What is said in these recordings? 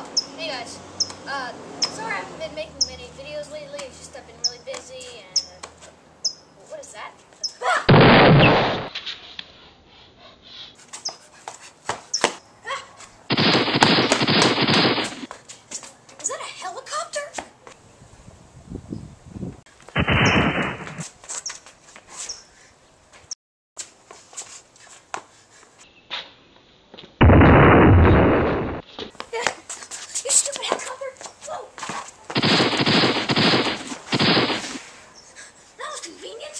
Oh, hey guys. Sorry I haven't been making many videos lately. It's just I've been really busy and... what is that? Is that a helicopter? You stupid helicopter! Whoa! That was convenient.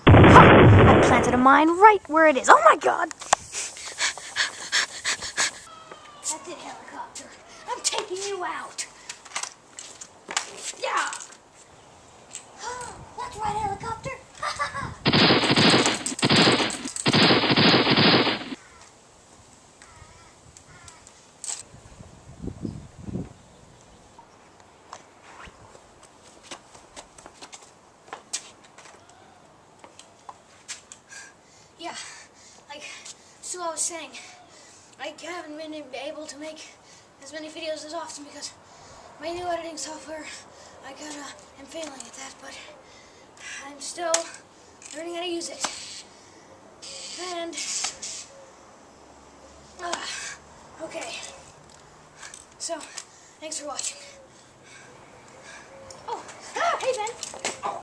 I planted a mine right where it is. Oh my god! That's it, helicopter. I'm taking you out. Yeah. That's right, helicopter. Yeah, so I was saying, I haven't been able to make as many videos as often because my new editing software, I kinda am failing at that, but I'm still learning how to use it. And, okay. So, thanks for watching. Oh, hey Ben.